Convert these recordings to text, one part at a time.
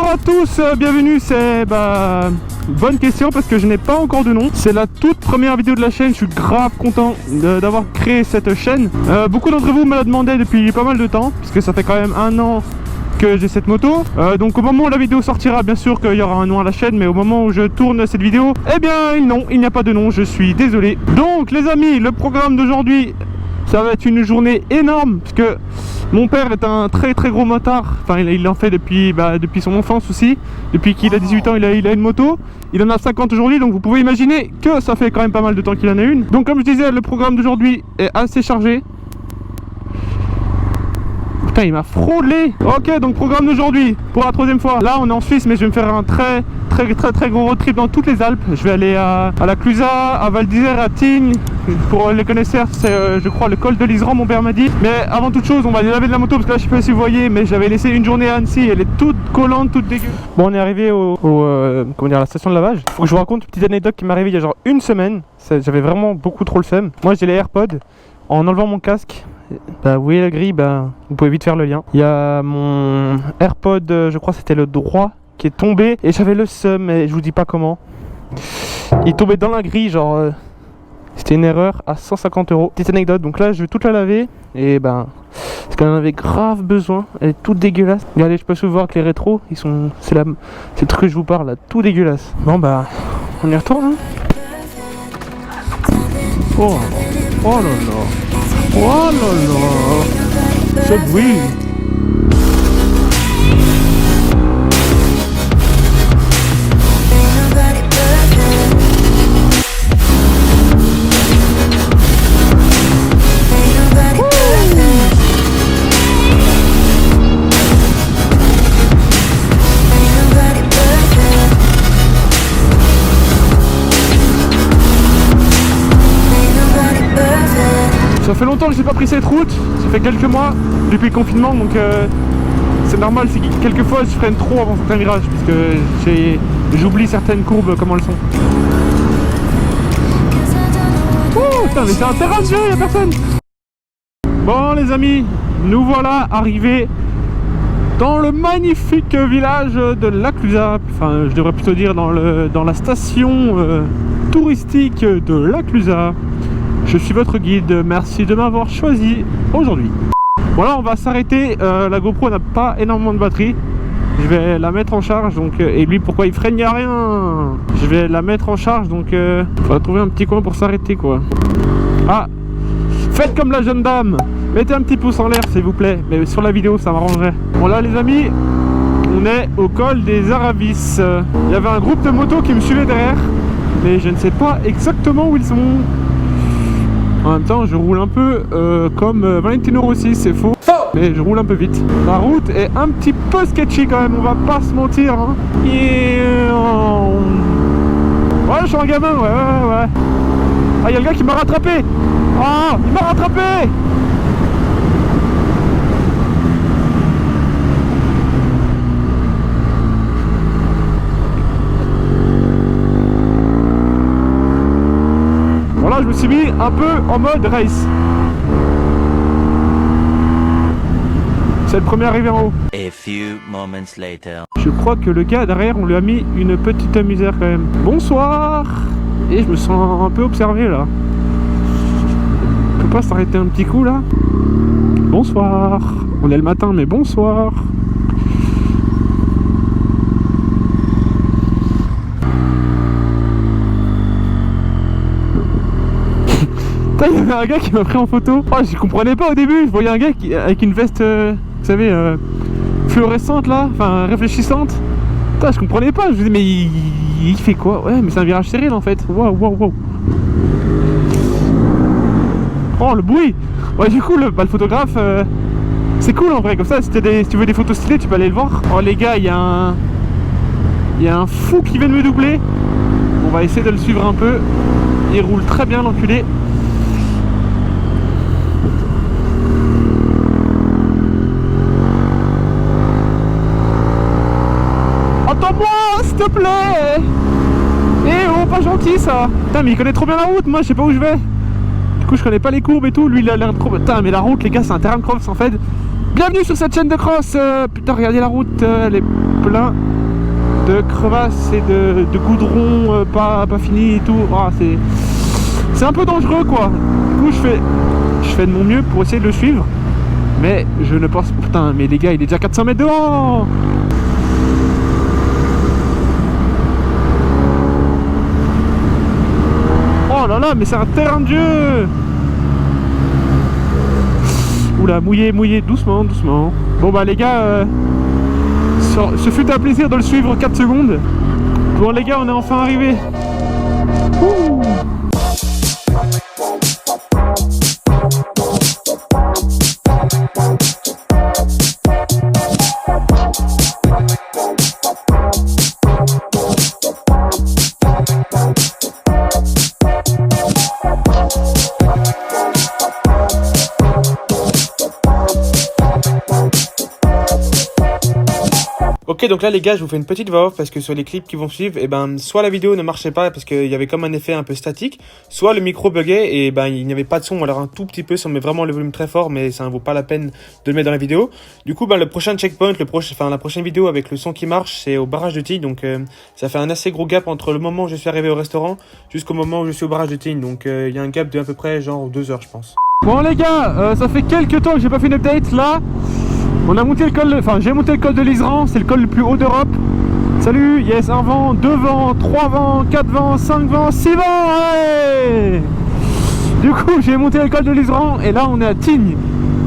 à tous, bienvenue, c'est bonne question parce que je n'ai pas encore de nom. C'est la toute première vidéo de la chaîne, je suis grave content d'avoir créé cette chaîne. Beaucoup d'entre vous me la demandaient depuis pas mal de temps, parce que ça fait quand même 1 an que j'ai cette moto. Donc au moment où la vidéo sortira, bien sûr qu'il y aura un nom à la chaîne, mais au moment où je tourne cette vidéo, eh bien non, il n'y a pas de nom, je suis désolé. Donc les amis, le programme d'aujourd'hui, ça va être une journée énorme, parce que mon père est un très gros motard. Enfin il en fait depuis son enfance aussi. Depuis qu'il a 18 ans il a une moto. Il en a 50 aujourd'hui, donc vous pouvez imaginer que ça fait quand même pas mal de temps qu'il en a une. Donc comme je disais, le programme d'aujourd'hui est assez chargé. Putain, il m'a frôlé. Ok, donc programme d'aujourd'hui pour la 3e fois. Là on est en Suisse, mais je vais me faire un très gros road trip dans toutes les Alpes. Je vais aller à la Clusaz, à Val d'Isère, à Tignes. Pour les connaisseurs, c'est je crois le col de l'Iseran, mon père m'a dit. Mais avant toute chose, on va aller laver de la moto, parce que là je sais pas si vous voyez, mais j'avais laissé une journée à Annecy, elle est toute collante, toute dégueu. Bon, on est arrivé à la station de lavage. Faut que je vous raconte une petite anecdote qui m'est arrivée il y a genre 1 semaine. J'avais vraiment beaucoup trop le seum. Moi j'ai les AirPods. En enlevant mon casque, vous voyez la grille, vous pouvez vite faire le lien. Il y a mon AirPod, je crois c'était le droit, qui est tombé, et j'avais le seum, et je vous dis pas comment. Il est tombé dans la grille, genre c'était une erreur à 150 €. Petite anecdote, donc là je vais toute la laver, et parce qu'elle en avait grave besoin. Elle est toute dégueulasse. Regardez, je peux vous voir que les rétros, c'est le truc que je vous parle là, tout dégueulasse. Bon on y retourne hein. Oh là là. Oh là là. Ce bruit. Ça fait longtemps que j'ai pas pris cette route, ça fait quelques mois depuis le confinement, donc c'est normal, c'est quelques fois je freine trop avant certains virages, parce que j'oublie certaines courbes comment elles sont. Oh putain, mais c'est un terrain de jeu, y'a personne. Bon les amis, nous voilà arrivés dans le magnifique village de la Clusaz. Enfin, je devrais plutôt dire dans la station touristique de la Clusaz. Je suis votre guide, merci de m'avoir choisi aujourd'hui. Voilà, on va s'arrêter, la GoPro n'a pas énormément de batterie. Je vais la mettre en charge, donc et lui pourquoi il freine, il n'y a rien. Je vais la mettre en charge, donc il faudra trouver un petit coin pour s'arrêter quoi. Ah, faites comme la jeune dame, mettez un petit pouce en l'air s'il vous plaît, mais sur la vidéo ça m'arrangerait. Bon là les amis, on est au col des Aravis. Il y avait un groupe de motos qui me suivait derrière, mais je ne sais pas exactement où ils sont. En même temps, je roule un peu comme Valentino Rossi, c'est faux, mais je roule un peu vite. La route est un petit peu sketchy quand même, on va pas se mentir. Hein. Ouais, je suis un gamin, ouais. Ah, il y a le gars qui m'a rattrapé. Ah, il m'a rattrapé. Je me suis mis un peu en mode race. C'est le premier arrivé en haut. A few moments later. Je crois que le gars derrière, on lui a mis une petite misère quand même. Bonsoir. Et je me sens un peu observé là. On peut pas s'arrêter un petit coup là? Bonsoir. On est le matin mais bonsoir. Il y avait un gars qui m'a pris en photo. Oh, je comprenais pas au début. Je voyais un gars avec une veste, vous savez, fluorescente là, enfin réfléchissante. Putain, je comprenais pas. Je me disais, mais il fait quoi? Ouais, mais c'est un virage serré là en fait. Waouh. Oh, le bruit. Ouais, du coup, le photographe, c'est cool en vrai. Comme ça, si tu veux des photos stylées, tu peux aller le voir. Oh, les gars, il y a un fou qui vient de me doubler. On va essayer de le suivre un peu. Il roule très bien, l'enculé. Attends-moi, s'il te plaît. Eh oh, pas gentil ça. Putain, mais il connaît trop bien la route, moi je sais pas où je vais. Du coup je connais pas les courbes et tout, lui il a l'air trop... Putain, mais la route les gars, c'est un terrain de cross en fait. Bienvenue sur cette chaîne de cross. Putain, regardez la route, elle est pleine de crevasses et de goudron pas fini et tout. Ah, c'est un peu dangereux quoi. Du coup je fais de mon mieux pour essayer de le suivre. Mais je ne pense... Putain, mais les gars, il est déjà 400 mètres devant. Oh là là, mais c'est un terrain de jeu. Oula, mouillé, doucement. Bon bah les gars, ce fut un plaisir de le suivre 4 secondes. Bon les gars, on est enfin arrivé. Ouh. Ok, donc là les gars, je vous fais une petite voix off parce que sur les clips qui vont suivre, soit la vidéo ne marchait pas parce qu'il y avait comme un effet un peu statique, soit le micro buguait et il n'y avait pas de son, alors un tout petit peu, ça met vraiment le volume très fort, mais ça ne vaut pas la peine de le mettre dans la vidéo. Du coup, le prochain checkpoint, la prochaine vidéo avec le son qui marche, c'est au barrage de Tignes, donc ça fait un assez gros gap entre le moment où je suis arrivé au restaurant jusqu'au moment où je suis au barrage de Tignes, donc il y a un gap de à peu près genre 2 heures je pense. Bon les gars, ça fait quelques temps que j'ai pas fait une update là. On a monté le col, j'ai monté le col de l'Isran, c'est le col le plus haut d'Europe. Salut, yes, un vent, 2 vents, 3 vents, 4 vents, 5 vents, 6 vents, ouais. Du coup, j'ai monté le col de l'Isran et là on est à Tignes.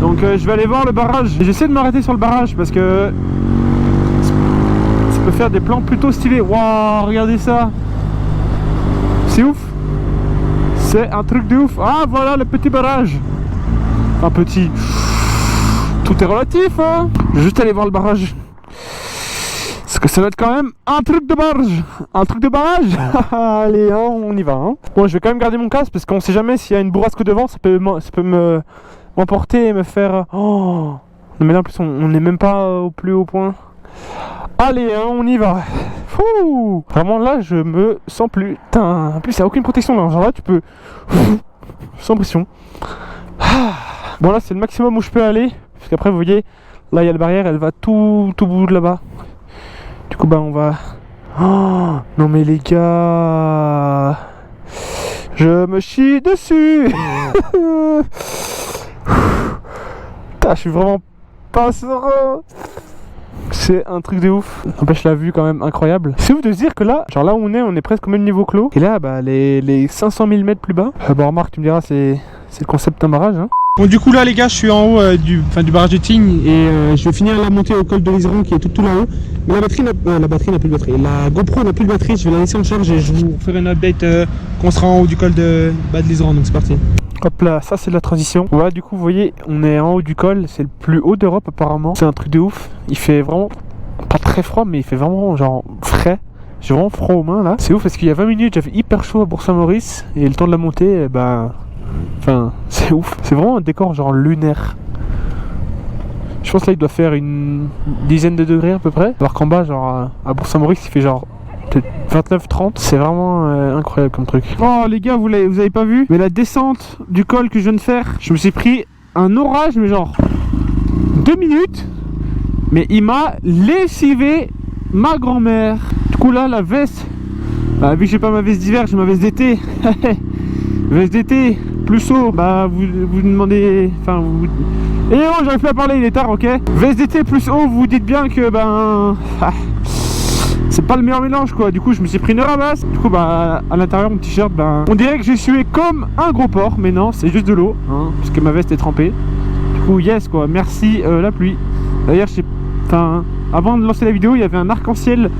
Donc je vais aller voir le barrage. J'essaie de m'arrêter sur le barrage parce que ça peut faire des plans plutôt stylés. Waouh, regardez ça. C'est ouf. C'est un truc de ouf. Ah voilà le petit barrage. Un petit... Tout est relatif hein. Je vais juste aller voir le barrage. Parce que ça va être quand même un truc de barrage. Un truc de barrage. Allez hein, on y va hein. Bon, je vais quand même garder mon casque parce qu'on sait jamais s'il y a une bourrasque devant. Ça peut m'emporter et me faire... Oh non mais là en plus on n'est même pas au plus haut point. Allez hein, on y va. Fouh. Vraiment là je me sens plus... Putain, en plus il n'y a aucune protection là. Genre là tu peux... Sans pression. Bon là c'est le maximum où je peux aller. Parce qu'après vous voyez, là il y a la barrière, elle va tout au bout de là-bas. Du coup on va... Oh non mais les gars, je me chie dessus. Putain, je suis vraiment pas serein. C'est un truc de ouf. N'empêche la vue quand même incroyable. C'est ouf de se dire que là, genre là où on est presque au même niveau clos. Et là les 500 000 mètres plus bas. Bon remarque, tu me diras, c'est le concept d'un barrage hein. Bon du coup là les gars je suis en haut du barrage de Tignes et je vais finir la montée au col de l'Isran qui est tout là-haut. Mais la batterie n'a plus de batterie. La GoPro n'a plus de batterie, je vais la laisser en charge et je vous ferai une update quand on sera en haut du col de l'Isran, donc c'est parti. Hop là, ça c'est la transition. Voilà, du coup vous voyez on est en haut du col, c'est le plus haut d'Europe apparemment. C'est un truc de ouf, il fait vraiment pas très froid mais il fait vraiment genre frais. J'ai vraiment froid aux mains là. C'est ouf parce qu'il y a 20 minutes j'avais hyper chaud à Bourg-Saint-Maurice et le temps de la montée enfin, c'est ouf. C'est vraiment un décor genre lunaire. Je pense là il doit faire une dizaine de degrés à peu près. Alors qu'en bas genre à Bourg-Saint-Maurice il fait genre peut-être 29-30. C'est vraiment incroyable comme truc. Oh les gars, vous avez pas vu, mais la descente du col que je viens de faire, je me suis pris un orage mais genre 2 minutes. Mais il m'a lessivé ma grand-mère. Du coup là la veste, vu que j'ai pas ma veste d'hiver, j'ai ma veste d'été. Veste d'été plus haut, vous demandez, et oh j'arrive plus à parler, il est tard, ok. Veste d'été plus haut, vous dites bien que c'est pas le meilleur mélange quoi. Du coup je me suis pris une ramasse. Du coup à l'intérieur mon t-shirt, on dirait que j'ai sué comme un gros porc, mais non c'est juste de l'eau hein, parce que ma veste est trempée. Du coup yes quoi, merci la pluie. D'ailleurs avant de lancer la vidéo il y avait un arc-en-ciel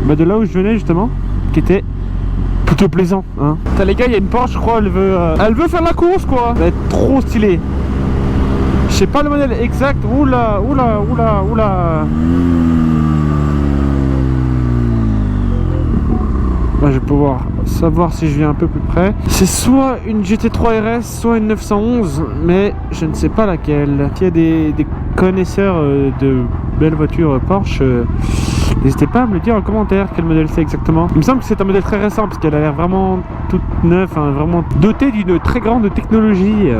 de là où je venais justement qui était plutôt plaisant hein. Putain les gars, il y a une Porsche je crois, elle veut faire la course quoi. Ça va être trop stylé. Je sais pas le modèle exact. Oula. Je vais pouvoir savoir si je viens un peu plus près. C'est soit une GT3 RS, soit une 911, mais je ne sais pas laquelle. S'il y a des connaisseurs de belles voitures Porsche, n'hésitez pas à me le dire en commentaire quel modèle c'est exactement. Il me semble que c'est un modèle très récent parce qu'elle a l'air vraiment toute neuve, vraiment dotée d'une très grande technologie.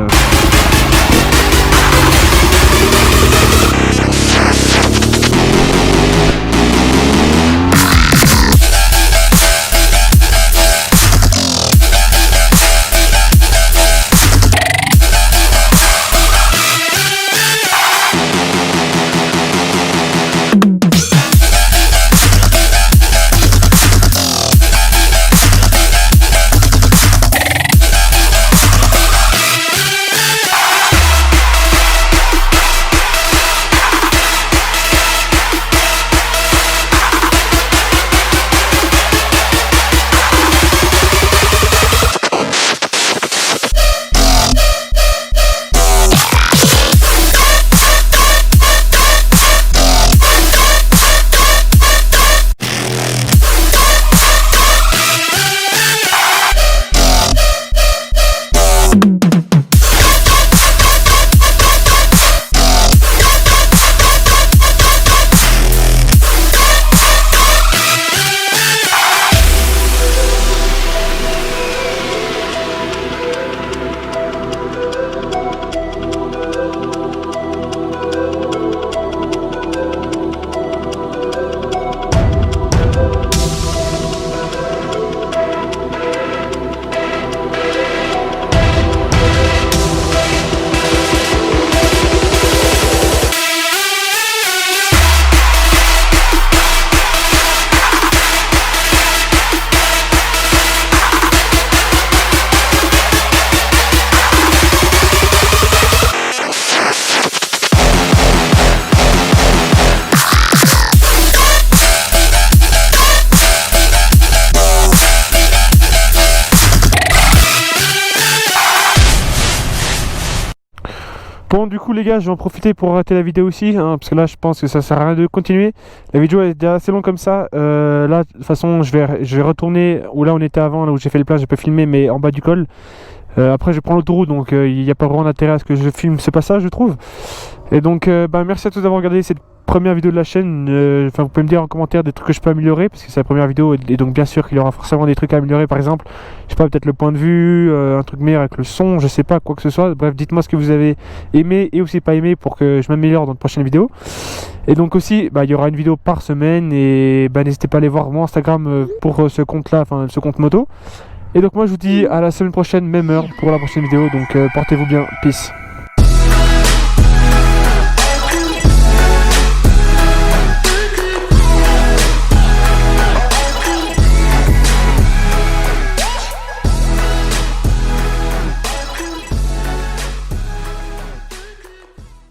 Bon, du coup les gars, je vais en profiter pour arrêter la vidéo aussi, hein, parce que là je pense que ça sert à rien de continuer. La vidéo est déjà assez longue comme ça. Là de toute façon je vais retourner où là on était avant, là où j'ai fait le plat, je peux filmer mais en bas du col. Après je prends l'autoroute, donc il n'y a pas vraiment d'intérêt à ce que je filme ce passage, je trouve. Et donc merci à tous d'avoir regardé cette première vidéo de la chaîne. Enfin vous pouvez me dire en commentaire des trucs que je peux améliorer, parce que c'est la première vidéo et donc bien sûr qu'il y aura forcément des trucs à améliorer. Par exemple, je sais pas, peut-être le point de vue, un truc meilleur avec le son, je sais pas, quoi que ce soit. Bref, dites-moi ce que vous avez aimé et aussi pas aimé pour que je m'améliore dans de prochaines vidéos. Et donc aussi il y aura une vidéo par semaine, et n'hésitez pas à aller voir mon Instagram pour ce compte là, enfin ce compte moto. Et donc moi je vous dis à la semaine prochaine, même heure pour la prochaine vidéo, donc portez-vous bien, peace.